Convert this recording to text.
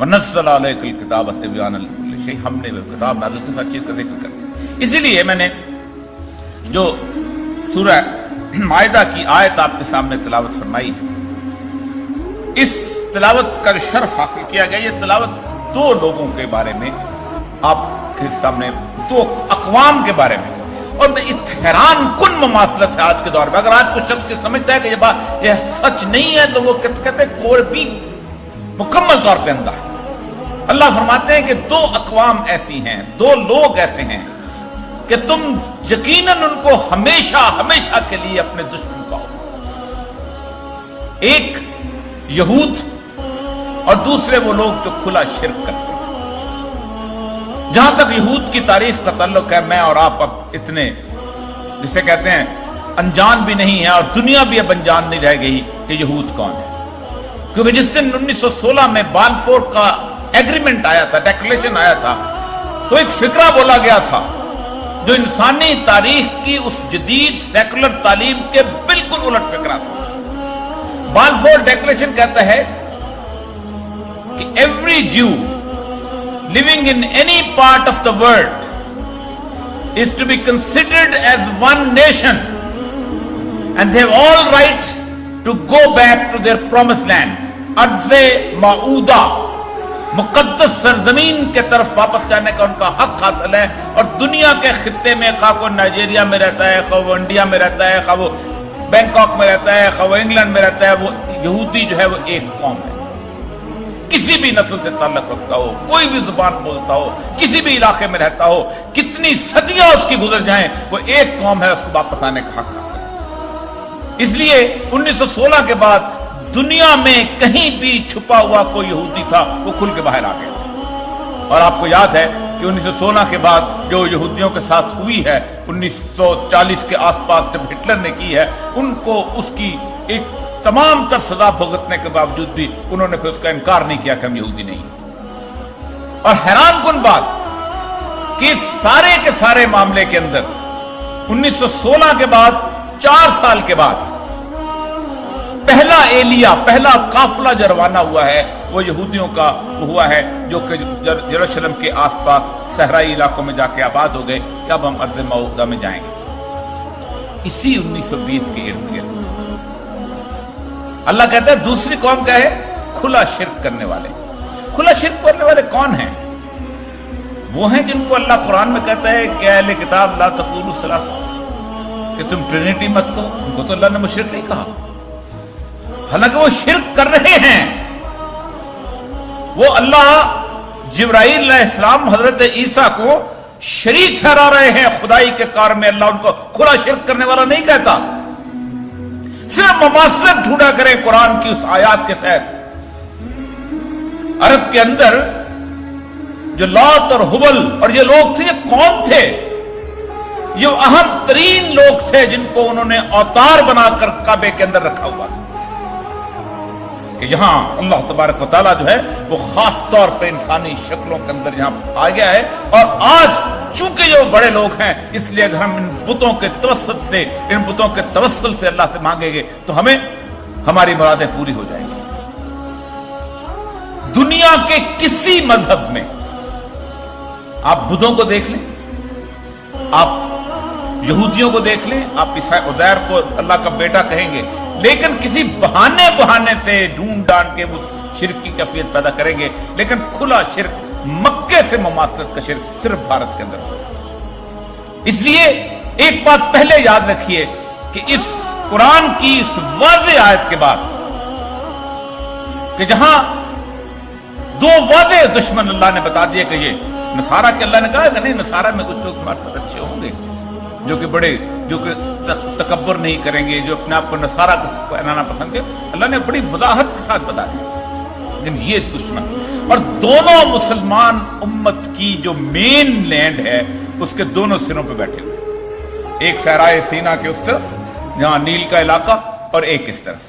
वनज़्ज़ल अलैकल किताब तिबयान लिकुल्लि शै, हमने वो किताब नाज़िल की हर चीज का जिक्र कर। इसीलिए मैंने जो सूरह माइदा की आयत आपके सामने तिलावत फरमाई है, इस तिलावत का शर्फ हासिल किया गया। ये तिलावत दो लोगों के बारे में आपके सामने, दो अक़वाम के बारे में, और हैरान कुन ममासलत है आज के दौर में। अगर आज कुछ शख्स ये समझता है कि ये बात ये सच नहीं है तो वो कहते कोई भी मुकम्मल तौर पे अंधा है। अल्लाह फरमाते हैं कि दो अक़वाम ऐसी हैं, दो लोग ऐसे हैं कि तुम यकीनन उनको हमेशा हमेशा के लिए अपने दुश्मन पाओ। एक यहूद और दूसरे वो लोग जो खुला शिर्क करते हैं। जहां तक यहूद की तारीफ का ताल्लुक है, मैं और आप अब इतने जिसे कहते हैं अनजान भी नहीं है, और दुनिया भी अब अनजान नहीं रह गई कि यहूद कौन है। क्योंकि जिस दिन 1916 में बाल्फोर का एग्रीमेंट आया था, डेक्लेरेशन आया था, तो एक फिक्रा बोला गया था जो इंसानी तारीख की उस जदीद सेकुलर तालीम के बिल्कुल उलट फिक्रा था। बाल्फोर डेक्लेरेशन कहता है कि every Jew living in any part of the world is to be considered as one nation and they have all right to go back to their promised land, अर्ज़े माऊदा, मुकद्दस सरजमीन के तरफ वापस जाने का उनका हक हासिल है। और दुनिया के खित्ते में, खा वो नाइजीरिया में रहता है, खा वो इंडिया में रहता है, खा वो बैंकॉक में रहता है, खा वो इंग्लैंड में रहता है, वो यहूदी जो है वो एक कौम है। किसी भी नस्ल से ताल्लुक रखता हो, कोई भी जुबान बोलता हो, किसी भी इलाके में रहता हो, कितनी सदियां उसकी गुजर जाएं, वो एक कौम है, उसको वापस आने का हक हासिल है। इसलिए 1916 के बाद दुनिया में कहीं भी छुपा हुआ कोई यहूदी था वो खुल के बाहर आ गया। और आपको याद है कि 1916 के बाद जो यहूदियों के साथ हुई है 1940 के आसपास जब हिटलर ने की है, उनको उसकी एक तमाम तर सजा भुगतने के बावजूद भी उन्होंने फिर उसका इनकार नहीं किया कि हम यहूदी नहीं। और हैरान कुन बात कि सारे के सारे मामले के अंदर 1916 के बाद 4 साल के बाद पहला एलिया, पहला काफिला जो रवाना हुआ है वो यहूदियों का हुआ है, जो कि यरूशलेम के आसपास सहराई इलाकों में जाके आबाद हो गए कि अब हम अर्ज़ मऊदा में जाएंगे। इसी 1920 के इर्द गिर्द अल्लाह कहता है दूसरी कौम क्या है? खुला शिर्क करने वाले। खुला शिर्क करने वाले कौन हैं? वो हैं जिनको अल्लाह कुरान में कहता है कि अहले किताब ला तक़ूलू सलासा, कि तुम ट्रिनिटी मत कहो। उनको तो अल्लाह ने मुशरिक नहीं कहा, हालांकि वो शिर्क कर रहे हैं। वो अल्लाह जिब्राईल अलैहिस्सलाम हजरत ईसा को शरीक ठहरा रहे हैं खुदाई के कार्य में। अल्लाह उनको खुला शिर्क करने वाला नहीं कहता। सिर्फ ममासलत ढूंढा करें कुरान की उस आयात के तहत। अरब के अंदर जो लात और हुबल और ये लोग थे, ये कौन थे? ये अहम तरीन लोग थे जिनको उन्होंने अवतार बनाकर काबे के अंदर रखा हुआ था कि यहां अल्लाह तबारक व तआला जो है वो खास तौर पे इंसानी शक्लों के अंदर यहां आ गया है। और आज चूंकि जो बड़े लोग हैं, इसलिए अगर हम इन बुतों के तवस्सुल से, इन बुतों के तवस्सुल से अल्लाह से मांगेंगे तो हमें हमारी मुरादें पूरी हो जाएंगी। दुनिया के किसी मजहब में आप बुतों को देख लें, आप यहूदियों को देख लें, आप ईसा उज़ैर को अल्लाह का बेटा कहेंगे, लेकिन किसी बहाने से ढूंढ डांड के उस शिर्क की कैफियत पैदा करेंगे। लेकिन खुला शिर्क, मक्के से मुमासलत का शिर्क सिर्फ भारत के अंदर होगा। इसलिए एक बात पहले याद रखिए कि इस कुरान की इस वाज़ेह आयत के बाद कि जहां दो वाज़ेह दुश्मन अल्लाह ने बता दिए कि ये नसारा के, अल्लाह ने कहा कि नहीं नसारा में कुछ लोग तुम्हारे साथ अच्छे होंगे जो कि बड़े, जो कि तकब्बर नहीं करेंगे, जो अपने आप को नसारा बनाना पसंद है। अल्लाह ने बड़ी वदाहत के साथ बता दिया। लेकिन ये दुश्मन, और दोनों मुसलमान उम्मत की जो मेन लैंड है उसके दोनों सिरों पे बैठे हुए, एक सहराए सीना के उस तरफ जहां नील का इलाका और एक इस तरफ।